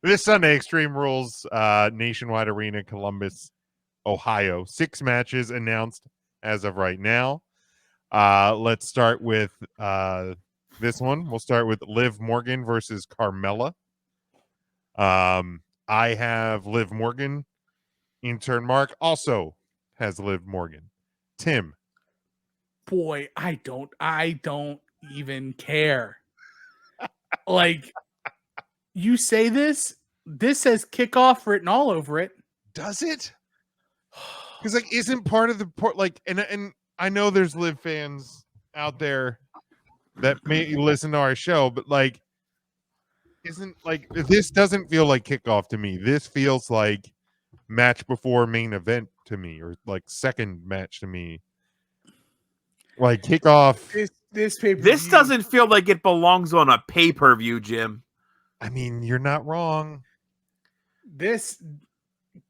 This Sunday, Extreme Rules, Nationwide Arena, Columbus, Ohio. 6 matches announced as of right now. Let's start with this one. We'll start with Liv Morgan versus Carmela. I have Liv Morgan. Intern Mark also has Liv Morgan. Tim. Boy, I don't even care. Like, you say this says kickoff written all over it. Does it? Because like, isn't part of the like, and I know there's Liv fans out there that may listen to our show, but like, isn't like this doesn't feel like kickoff to me. This feels like match before main event to me, or like second match to me. Like kickoff. This doesn't feel like it belongs on a pay-per-view, Jim. I mean, you're not wrong. This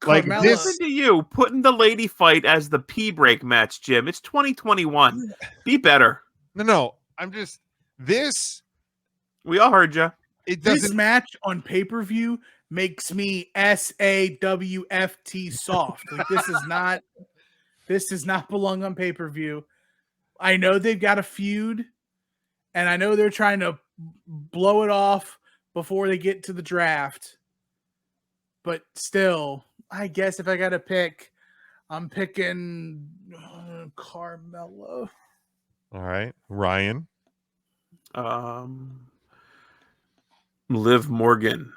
like Carmela, listen to you putting the lady fight as the pee break match, Jim. It's 2021. Be better. No. I'm just this. We all heard you. This match on pay-per-view makes me SAWFT soft. Like, this does not belong on pay-per-view. I know they've got a feud, and I know they're trying to blow it off before they get to the draft. But still, I guess if I got to pick, I'm picking Carmela. All right, Ryan. Liv Morgan,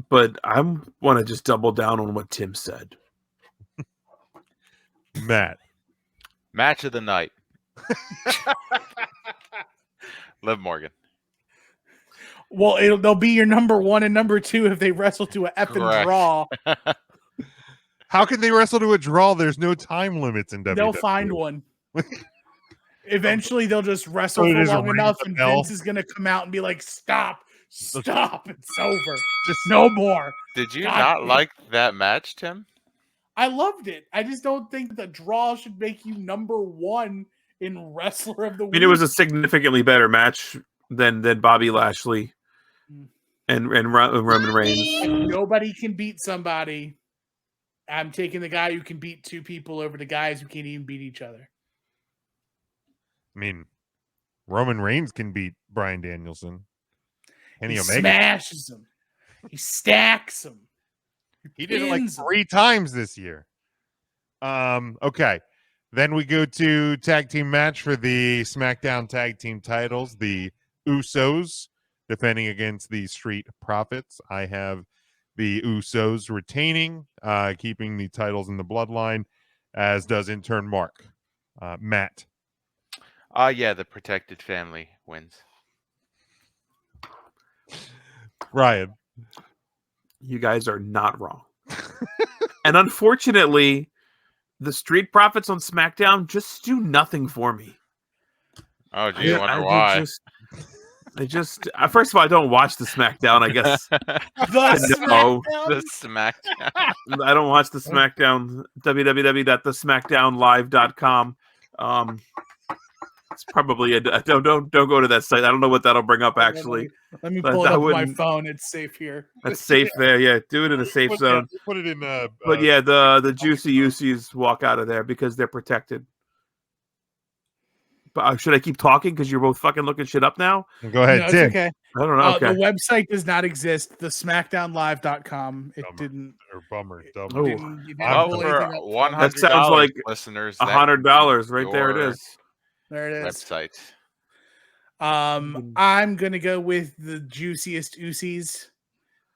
but I want to just double down on what Tim said. Matt. Match of the night. Liv Morgan. Well, they'll be your number 1 and number 2 if they wrestle to an effing draw. How can they wrestle to a draw? There's no time limits in WWE. They'll find one. Eventually, they'll just wrestle for long enough, and Vince is going to come out and be like, stop, it's over. Just no more. Did you not like that match, Tim? I loved it. I just don't think the draw should make you number 1 in Wrestler of the Week. I mean, it was a significantly better match than Bobby Lashley and Roman Reigns. If nobody can beat somebody, I'm taking the guy who can beat 2 people over the guys who can't even beat each other. I mean, Roman Reigns can beat Bryan Danielson. He smashes him. He stacks him. He did it like 3 times this year. Okay. Then we go to tag team match for the SmackDown tag team titles. The Usos defending against the Street Profits. I have the Usos retaining, keeping the titles in the bloodline, as does intern Mark. Matt. Yeah, the protected family wins. Ryan. You guys are not wrong. And unfortunately, the Street Profits on SmackDown just do nothing for me. Oh, do you wonder why? I just first of all, I don't watch the SmackDown, I guess. The SmackDown. I don't watch the SmackDown. www.thesmackdownlive.com. It's probably don't go to that site. I don't know what that'll bring up actually. Let me pull it up on my phone. It's safe here. That's safe there. Yeah, do it in a safe zone. Put it in. But yeah, the juicy Usos walk out of there because they're protected. But should I keep talking because you're both fucking looking shit up now? Go ahead, no, Tim. Okay. I don't know. Okay. The website does not exist. The SmackDownLive.com. It didn't. Or bummer. Oh. $100. That sounds like listeners. $100 right there. It is. There it is. Website. I'm gonna go with the juiciest Usos.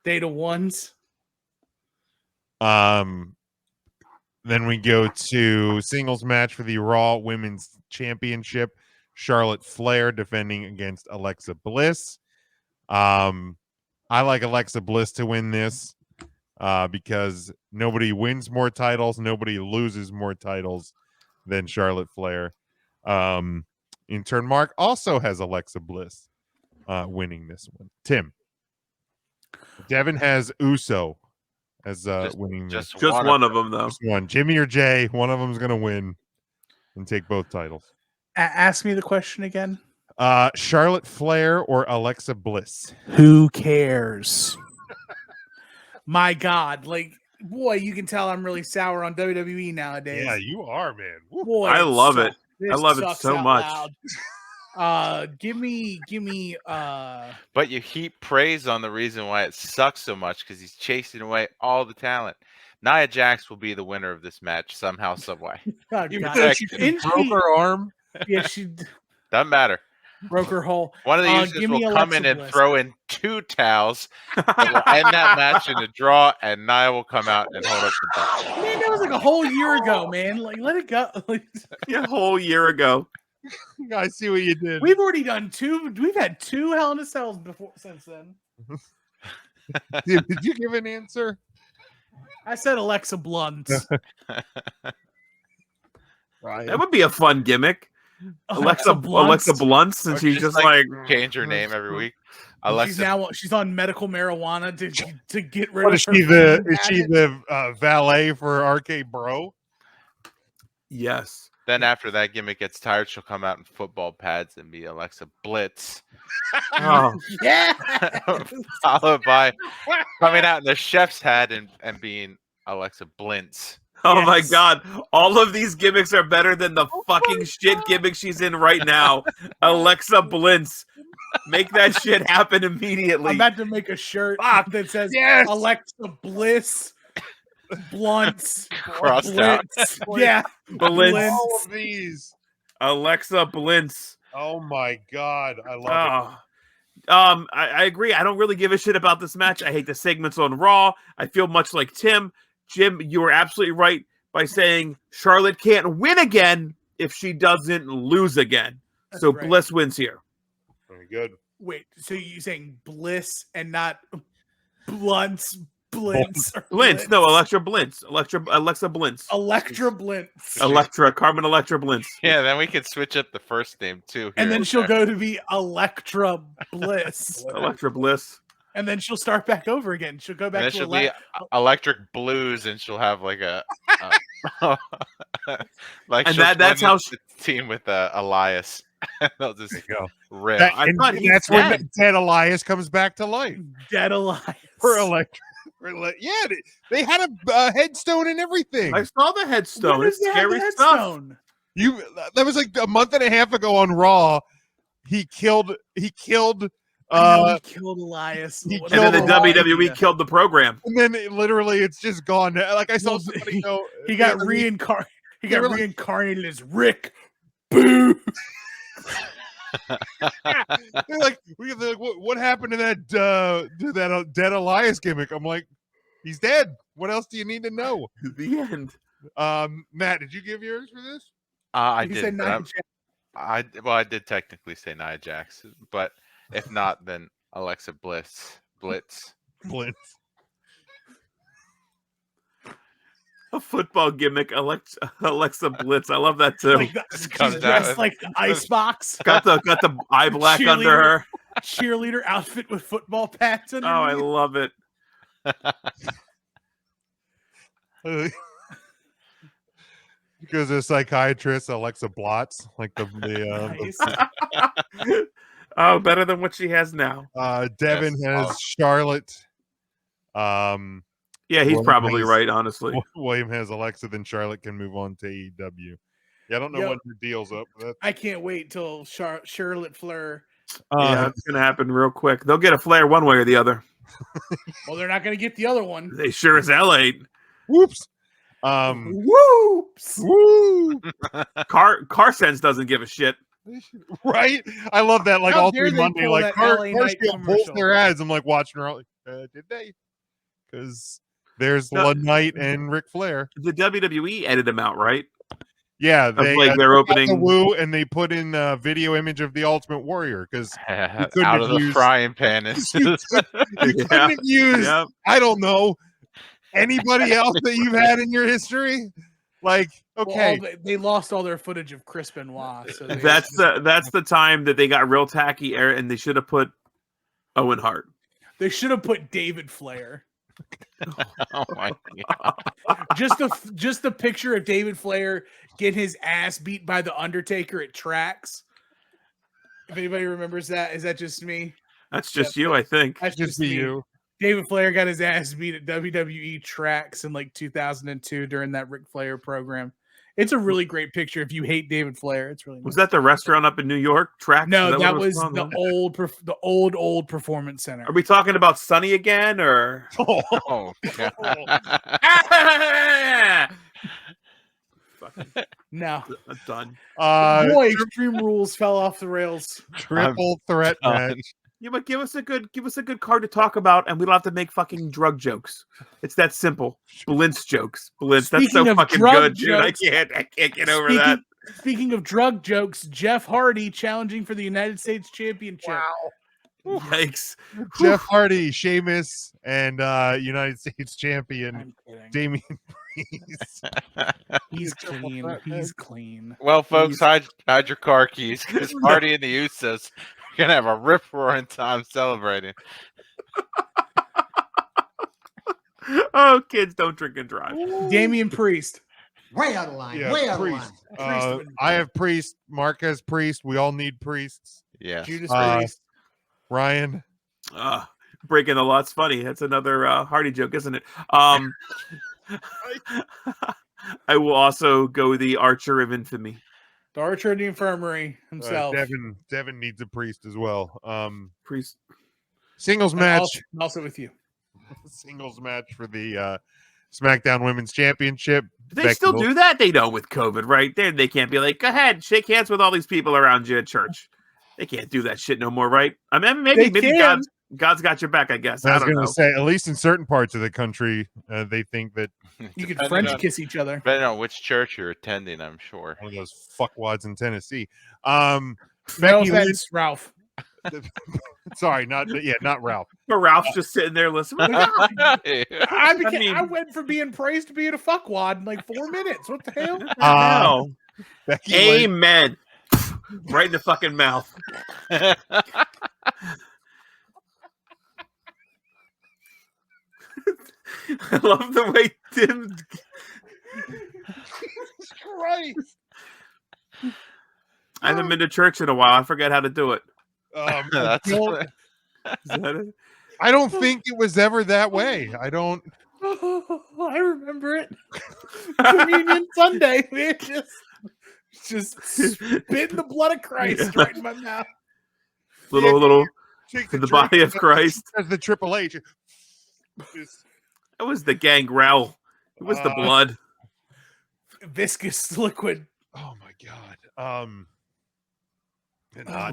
Data ones. Then we go to singles match for the Raw Women's Championship. Charlotte Flair defending against Alexa Bliss. I like Alexa Bliss to win this because nobody wins more titles, nobody loses more titles than Charlotte Flair. Intern Mark also has Alexa Bliss winning this one. Tim. Devin has Uso as winning this. Just one of them, though. Just one. Jimmy or Jay, one of them is going to win and take both titles. Ask me the question again. Charlotte Flair or Alexa Bliss? Who cares? My God, like boy, you can tell I'm really sour on WWE nowadays. Yeah, you are, man. Woo. Boy, I love it. This I love it sucks so out much. loud. Give me But you heap praise on the reason why it sucks so much because he's chasing away all the talent. Nia Jax will be the winner of this match somehow, some way. oh, Even God. though she And broke her arm. Yeah, she Doesn't matter. broke her hole. One of the users give me will come in Alexa and Bliss. throw in 2 towels that will end that match in a draw, and Nia will come out and hold up the belt. Man, that was like a whole year ago, man. Like, let it go. Like, Yeah, a whole year ago. I see what you did. we've already done 2. We've had 2 Hell in a Cells before since then. Did you give an answer? I said Alexa Blunt. Right. That would be a fun gimmick. Alexa Blunt, since she's just like change her name every week. She's on medical marijuana to get rid What of is her she pain is she habit. the valet for RK Bro? yes. Then after that gimmick gets tired, she'll come out in football pads and be Alexa Blitz, Oh, Yeah. followed by coming out in the chef's hat and being Alexa Blintz. oh my Yes. God! All of these gimmicks are better than the fucking shit gimmick she's in right now. Alexa Blintz, make that shit happen immediately. I'm about to make a shirt Fuck. that says Yes. Alexa Bliss Blunts Crossed out. Blitz. Yeah. Blintz. All of these. Alexa Blintz. Oh my God, I love Oh. I agree. I don't really give a shit about this match. I hate the segments on Raw. I feel much like Tim. Jim, you were absolutely right by saying Charlotte can't win again if she doesn't lose again. That's So right. Bliss wins here. it. Very good. Wait, so you're saying Bliss and not Blunts, Blintz, or Blintz. No, Electra Blintz. Alexa Blintz. Electra Blintz. Electra. Carmen Electra Blintz. Yeah, then we could switch up the first name too. And here then she'll there. go to be Electra Bliss. Electra Bliss. And then she'll start back over again. She'll go And back then to she'll be Electric Blues, and she'll have like a like. And she'll that's join how the team with Elias. They'll just There you go. rip. That- I and thought he's that's when dead. Dead Elias comes back to life Dead Elias. for Electra. Yeah, they had a headstone and everything. I saw the headstone. When It's does he have scary the stuff. headstone? That was like a month and a half ago on Raw. He killed I know he killed Elias. he What And then a the killed wrong WWE idea. killed the program. and then literally it's just gone. Like I saw Well, somebody go He got yeah, reincarnated. He they got were like- reincarnated as Rick. Boo. they're like, what happened to that Dead Elias gimmick? I'm like, he's dead. What else do you need to know? The end. Matt, did you give yours for this? I He did. said but Nia I'm- I did technically say Nia Jax, but if not, then Alexa Blitz. Blitz. A football gimmick. Alexa Blitz. I love that too. Like Just she's comes out dressed with- like the icebox. Got the eye black under Cheerleader. her. Cheerleader outfit with football pads Oh, I underneath. love it. Because a psychiatrist, Alexa Blotz, like the Nice. Oh, better than what she has now. Devin Yes. has Charlotte. Yeah, he's William probably has- right, honestly. William has Alexa, then Charlotte can move on to AEW. Yeah, I don't know Yep. when her deal's up. But I can't wait till Charlotte Flair. Yeah, it's gonna happen real quick. They'll get a Flair one way or the other. Well, they're not going to get the other one. They sure as hell ain't. whoops. Whoops. Woo! Carsense doesn't give a shit. Right? I love that. Like How all dare three they Monday, pull like that LA Knight Carspiel pulls commercial? their ads. I'm like watching her. Like, did they? Because there's No. Knight and Ric Flair. The WWE edited him out, right? Yeah, they like their took out the opening- woo, and they put in a video image of the Ultimate Warrior because couldn't Out have of the used- frying pan. you couldn't have used. Yep. I don't know anybody else that you've had in your history. Like, Well, okay, they lost all their footage of Chris Benoit. So they That's the time that they got real tacky, and they should have put Owen Hart. They should have put David Flair. Oh my god! Just a picture of David Flair getting his ass beat by the Undertaker at Tracks. If anybody remembers that, is that just me? That's just you, I think. That's just be me. you. David Flair got his ass beat at WWE tracks in like 2002 during that Ric Flair program. It's a really great picture. If you hate David Flair, it's really nice. Was that the restaurant up in New York? Tracks? No, Is that what it was called? the old performance center. Are we talking about Sunny again, or? Oh, No, I'm done. boy, Extreme Rules fell off the rails. Triple threat match. Yeah, but give us a good card to talk about, and we don't have to make fucking drug jokes. It's that simple. Bliss jokes. Bliss. That's Speaking so of fucking drug good, dude. I can't get over that. Speaking of drug jokes, Jeff Hardy challenging for the United States Championship. Wow. Yikes. Jeff Hardy, Sheamus, and United States champion I'm kidding. Damian Priest. He's clean. He's clean. Well, folks, hide your car keys because Hardy and the Usos are gonna have a rip-roaring time celebrating. Oh, kids, don't drink and drive. Damian Priest. Way out of line. Yeah, Way out of Priest. line. I have Priest. Mark has Priest. We all need priests. Yeah. Judas Priest. Ryan. Breaking the lot's funny. That's another Hardy joke, isn't it? I will also go the Archer of Infamy. The Archer of the Infirmary himself. Devin needs a priest as well. Priest. Singles match. Also with you. Singles match for the SmackDown Women's Championship. Do they still do that? They don't with COVID, right? They can't be like, go ahead, shake hands with all these people around you at church. They can't do that shit no more, right? I mean, maybe God's got your back, I guess. I was going to say, at least in certain parts of the country, they think that you can French kiss each other. Depending on which church you're attending, I'm sure. One of those fuckwads in Tennessee. No Becky offense, Lynch, Ralph. sorry, not Ralph. But Ralph's just sitting there listening. I went from being praised to being a fuckwad in like 4 minutes. What the hell? Becky Amen. Lynch. Right in the fucking mouth. I love the way Tim. Jesus Christ. I haven't been to church in a while. I forgot how to do it. I I don't think it was ever that way. I don't. I remember it. Communion Sunday, man. Just spitting the blood of Christ right in my mouth. Little Take the body of Christ. As the Triple H. That was the gangrel. It was the blood. Viscous liquid. Oh my god.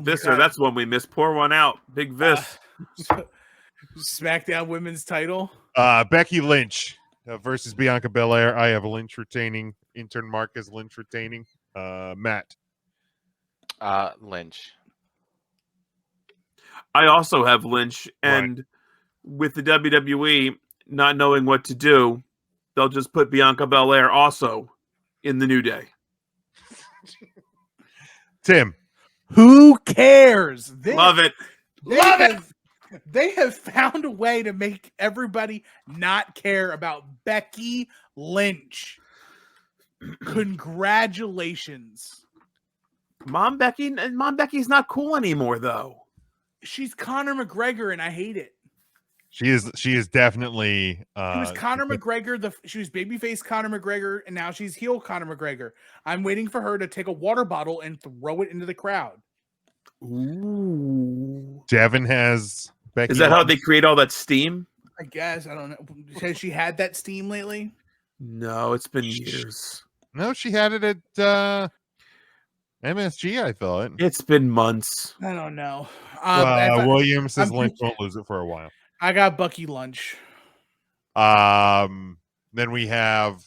Visser, that's one we missed. Pour one out. Big Vis. SmackDown Women's title. Becky Lynch versus Bianca Bel Air. I have Lynch retaining. Intern Mark has Lynch retaining. Matt. Lynch. I also have Lynch, and with the WWE not knowing what to do, they'll just put Bianca Bel Air also in the New Day. Tim. Who cares? Love it. They have found a way to make everybody not care about Becky Lynch. Congratulations. Mom Becky's not cool anymore, though. She's Conor McGregor, and I hate it. She is definitely She was Conor McGregor. She was babyface Conor McGregor, and now she's heel Conor McGregor. I'm waiting for her to take a water bottle and throw it into the crowd. Ooh. Devin has Becky. Is that how they create all that steam? I guess. I don't know. Has she had that steam lately? No, it's been years. No, she had it at MSG, I thought. It's been months. I don't know. Williams says Lynch won't lose it for a while. I got Becky Lynch. Then we have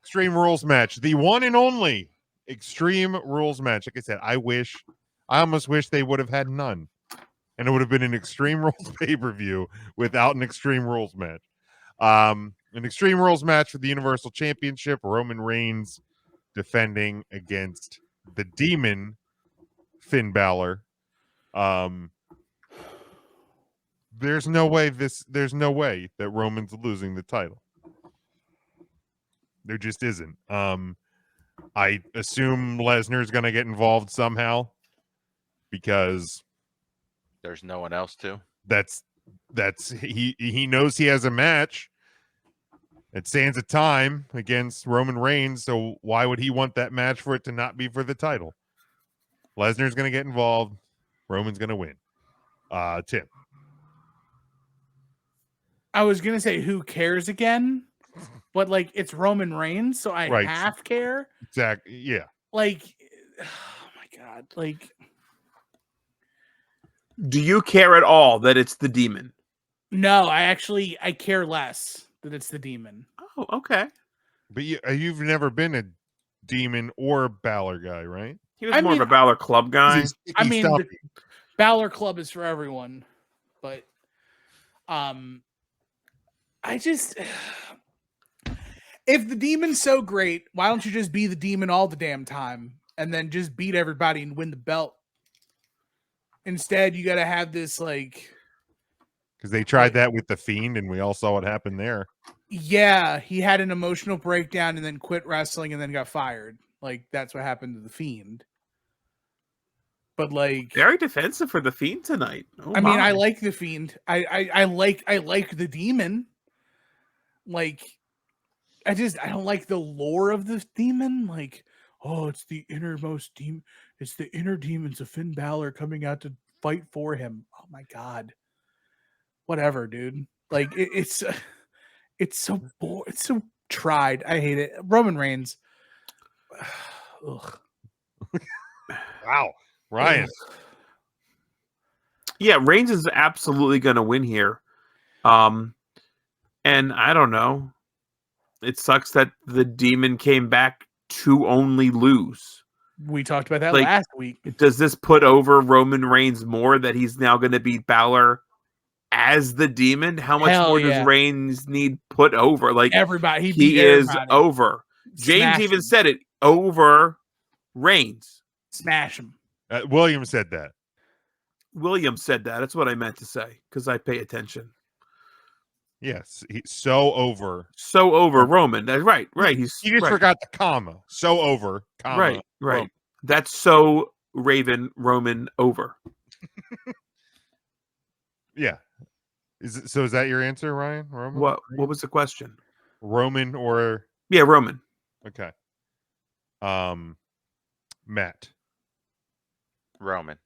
Extreme Rules match. The one and only Extreme Rules match. Like I said, I almost wish they would have had none. And it would have been an Extreme Rules pay-per-view without an Extreme Rules match. An Extreme Rules match for the Universal Championship. Roman Reigns defending against the Demon, Finn Balor. There's no way that Roman's losing the title. There just isn't. I assume Lesnar's going to get involved somehow because there's no one else to. That's he knows he has a match at Sands of Time against Roman Reigns, so why would he want that match for it to not be for the title? Lesnar's going to get involved. Roman's going to win. Tim. I was gonna say who cares again, but like it's Roman Reigns, so I Right. half care. Exactly. Yeah. Like, oh my god, like. Do you care at all that it's the demon? No, I care less that it's the demon. Oh, okay. But you've never been a demon or Balor guy, right? He was more of a Balor Club guy. I mean, the Balor Club is for everyone, but I just if the demon's so great, why don't you just be the demon all the damn time and then just beat everybody and win the belt? Instead, you got to have this like because they tried that with the Fiend, and we all saw what happened there. Yeah, he had an emotional breakdown and then quit wrestling and then got fired. Like that's what happened to the Fiend. But like very defensive for the Fiend tonight. Oh, I mean, I like the Fiend. I like the demon. Like I don't like the lore of the demon. Like, oh, it's the innermost demon. It's the inner demons of Finn Balor coming out to fight for him. Oh my god. Whatever, dude. Like it's so boring. It's so tried. I hate it. Roman Reigns. Ugh. Wow. Ryan. Yeah, Reigns is absolutely going to win here. And I don't know. It sucks that the demon came back to only lose. We talked about that last week. Does this put over Roman Reigns more that he's now going to beat Balor as the demon? How much more does Reigns need put over? Like everybody, he is over. James even said it, over Reigns. Smash him. William said that. William said that. That's what I meant to say because I pay attention. Yes, he's so over. So over Roman. That's right. He just forgot the comma. So over. Comma, right. Roman. That's so Raven Roman over. Yeah. Is that your answer, Ryan? Roman? What was the question? Roman or Roman. Okay. Matt. Roman.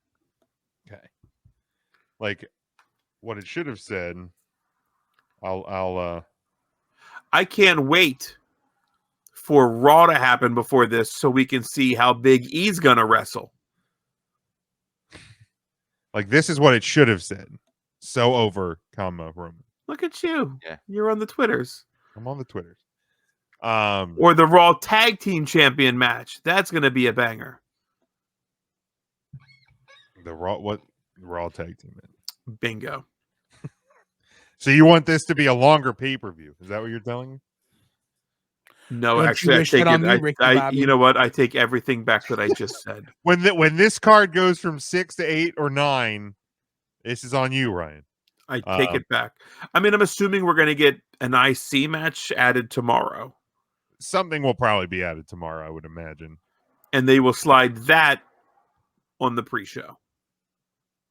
Okay. Like what it should have said. I can't wait for Raw to happen before this so we can see how Big E's gonna wrestle. Like this is what it should have said. So over, comma, Roman. Look at you. Yeah. You're on the Twitters. I'm on the Twitters. Or the Raw Tag Team Champion match. That's gonna be a banger. The Raw Tag Team match. Bingo. So you want this to be a longer pay-per-view? Is that what you're telling me? No, actually, I take it. You know what? I take everything back that I just said. When this card goes from 6 to 8 or 9, this is on you, Ryan. I take it back. I mean, I'm assuming we're going to get an IC match added tomorrow. Something will probably be added tomorrow, I would imagine. And they will slide that on the pre-show.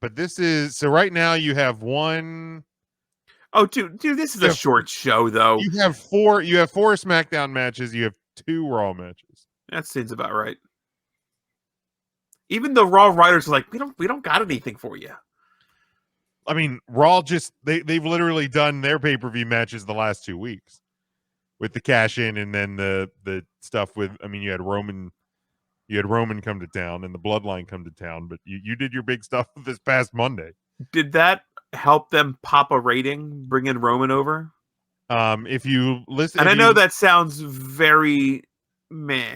But this is so. Right now, you have one. Oh, dude, this is a short show, though. You have four SmackDown matches. You have 2 Raw matches. That seems about right. Even the Raw writers are like, we don't got anything for you. I mean, Raw just they've literally done their pay-per-view matches the last 2 weeks with the cash in, and then the stuff with. I mean, you had Roman come to town and the Bloodline come to town, but you did your big stuff this past Monday. Did that help them pop a rating, bring in Roman over? If you listen, and I know that sounds very meh.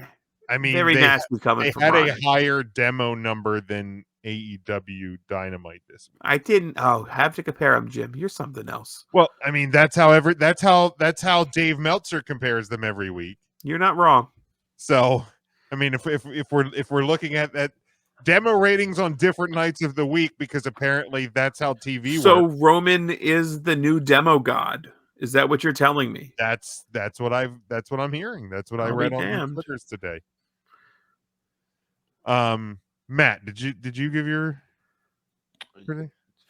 I mean, very nasty coming from Ryan. They had a higher demo number than AEW Dynamite this week. I didn't. Oh, have to compare them, Jim. You're something else. Well, I mean, that's how Dave Meltzer compares them every week. You're not wrong. So, I mean, if we're looking at that. Demo ratings on different nights of the week because apparently that's how TV works. So Roman is the new demo god. Is that what you're telling me? That's what I'm hearing. That's what I read on Twitter today. Matt, did you give your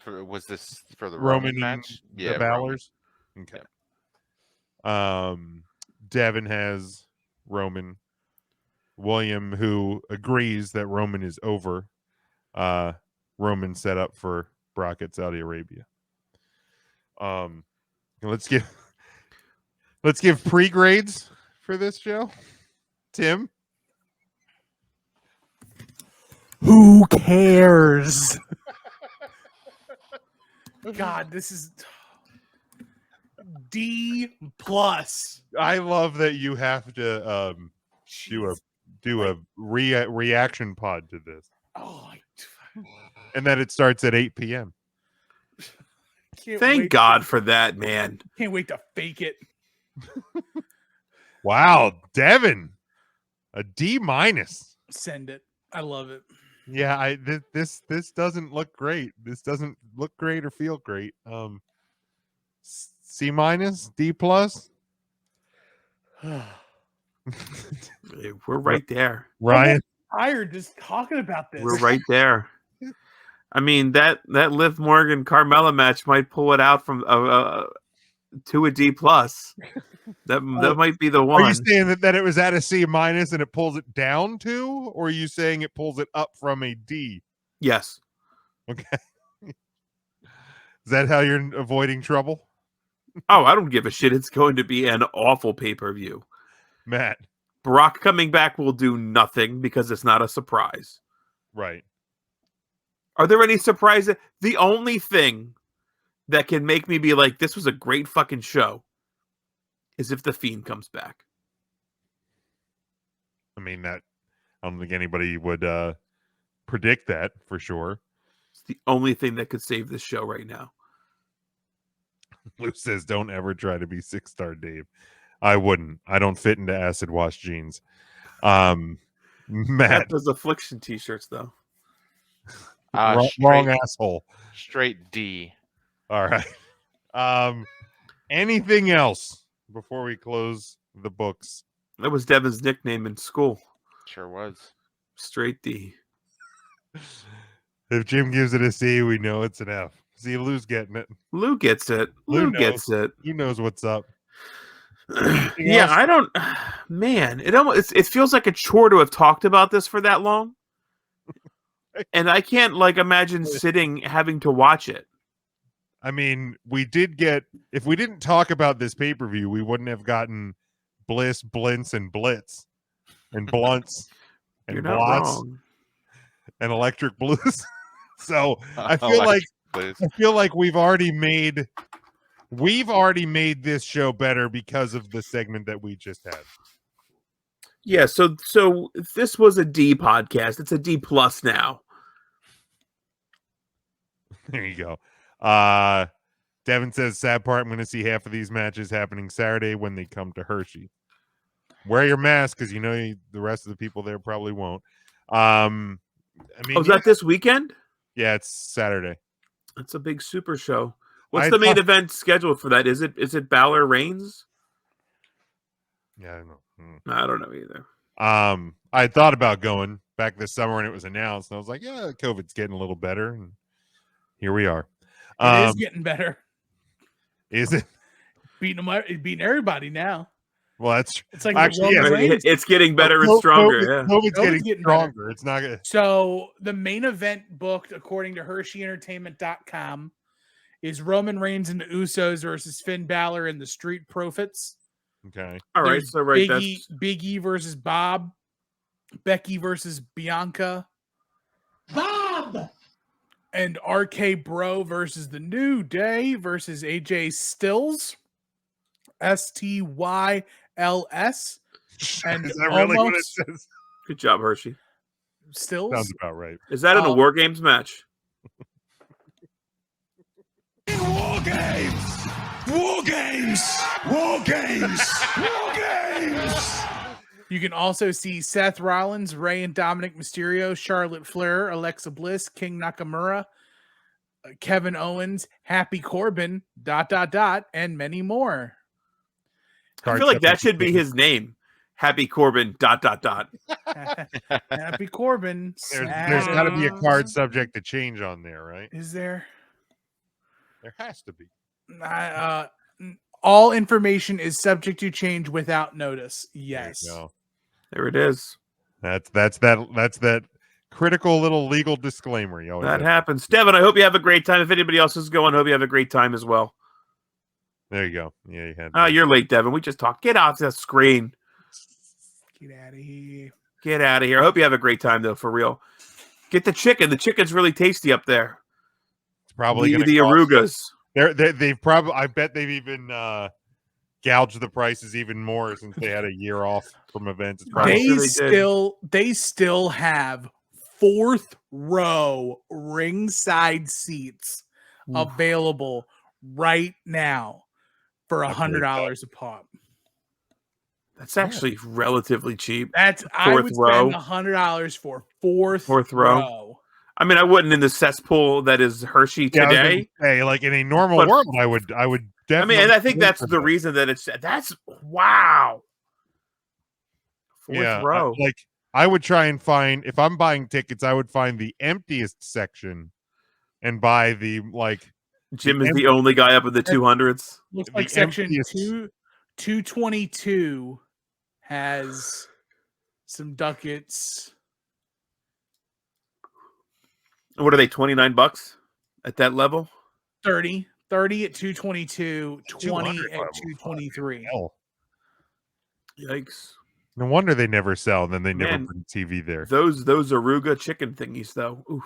Was this for the Roman Roman match? and the Yeah, Balors. Roman. Okay. Devin has Roman. William, who agrees that Roman is over. Roman set up for Brock at Saudi Arabia. Let's give pre-grades for this show. Tim? Who cares? God, this is D+. I love that you have to do a reaction pod to this. Oh, And that it starts at 8 p.m. Thank God for that, man. Can't wait to fake it. Wow, Devin, a D-. Send it. I love it. Yeah, this doesn't look great. This doesn't look great or feel great. C-, D+. We're right there. Ryan, I'm tired just talking about this. We're right there. I mean, that Liv Morgan Carmela match might pull it out from to a D+. That might be the one. Are you saying that it was at a C- and it pulls it down to, or are you saying it pulls it up from a D? Yes. Okay. Is that how you're avoiding trouble? Oh, I don't give a shit. It's going to be an awful pay-per-view. Matt. Brock coming back will do nothing because it's not a surprise. Right. Are there any surprises? The only thing that can make me be like, this was a great fucking show is if The Fiend comes back. I mean, I don't think anybody would predict that for sure. It's the only thing that could save this show right now. Lou says, don't ever try to be 6-star Dave. I wouldn't. I don't fit into acid wash jeans. Matt. Those affliction t-shirts, though. Wrong asshole. Straight D. All right. Anything else before we close the books? That was Devin's nickname in school. Sure was. Straight D. If Jim gives it a C, we know it's an F. See, Lou's getting it. Lou gets it. Lou gets it. He knows what's up. Yeah, else? I don't. Man, it feels like a chore to have talked about this for that long, and I can't imagine sitting having to watch it. I mean, we did get. If we didn't talk about this pay-per-view, we wouldn't have gotten Bliss, Blintz, and Blitz, and Blunts, and You're not Blots, wrong. and Electric Blues. So I feel like we've already made this show better because of the segment that we just had. Yeah, so this was a D podcast. It's a D+ now. There you go. Devin says, sad part, I'm going to see half of these matches happening Saturday when they come to Hershey. Wear your mask because the rest of the people there probably won't. I mean, is that this weekend? Yeah, it's Saturday. It's a big super show. What's the main event scheduled for that? Is it Balor Reigns? Yeah, I don't know. I don't know either. I thought about going back this summer when it was announced, and I was like, yeah, COVID's getting a little better, and here we are. It is getting better. Is it? Beating everybody now. Well, it's like actually it's getting better and stronger. COVID's getting stronger. Better. It's not good. So the main event booked according to HersheyEntertainment.com is Roman Reigns and the Usos versus Finn Balor and the Street Profits. Okay. All right. So right, Big E versus Bob, Becky versus Bianca, Bob, and RK Bro versus the New Day versus AJ Styles, STYLS, and is that really what it says? Good job, Hershey. Stills sounds about right. Is that in a War Games match? War Games, War Games, War Games, War Games. You can also see Seth Rollins, Rey and Dominic Mysterio, Charlotte Flair, Alexa Bliss, King Nakamura, Kevin Owens, Happy Corbin, ... and many more. I feel like that should be his name. Happy Corbin ... Happy Corbin. There's got to be a card subject to change on there, right? Is there? There has to be. All information is subject to change without notice. Yes. There you go. There it is. That's that critical little legal disclaimer. You always That have. happens. Devin, I hope you have a great time. If anybody else is going, I hope you have a great time as well. There you go. Yeah, you had. Oh, you're late, Devin. We just talked. Get off the screen. Get out of here. Get out of here. I hope you have a great time, though, for real. Get the chicken. The chicken's really tasty up there. It's probably the gonna cost- Arugas. They've probably. I bet they've even gouged the prices even more since they had a year off from events. It's probably They still have 4th row ringside seats available right now for $100 a pop. That's actually relatively cheap. I would spend $100 for fourth row. I mean, I wouldn't in the cesspool that is Hershey today. Hey, like in a normal world, I would definitely. I mean, and I think that's the reason that that's wow. Fourth row. Like I would try and find, if I'm buying tickets, I would find the emptiest section and buy the like. Jim is the only guy up in the 200s. Looks like section 222 has some ducats. What are they, $29 at that level? 30 at 222, 20 at 223. Hell. Yikes. No wonder they never sell, and then they never bring TV there. Those Aruga chicken thingies, though. Oof.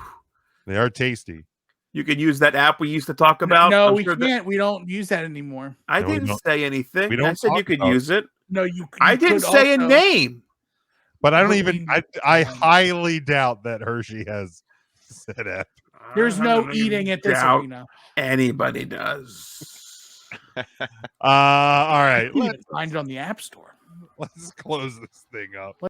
They are tasty. You can use that app we used to talk about. No, we can't. We don't use that anymore. I didn't say anything. I said you could use it. No, you. I didn't say a name. But I don't even. I highly doubt that Hershey has set up. There's no eating at this arena. Anybody does. All right. Let's find it on the App Store. Let's close this thing up.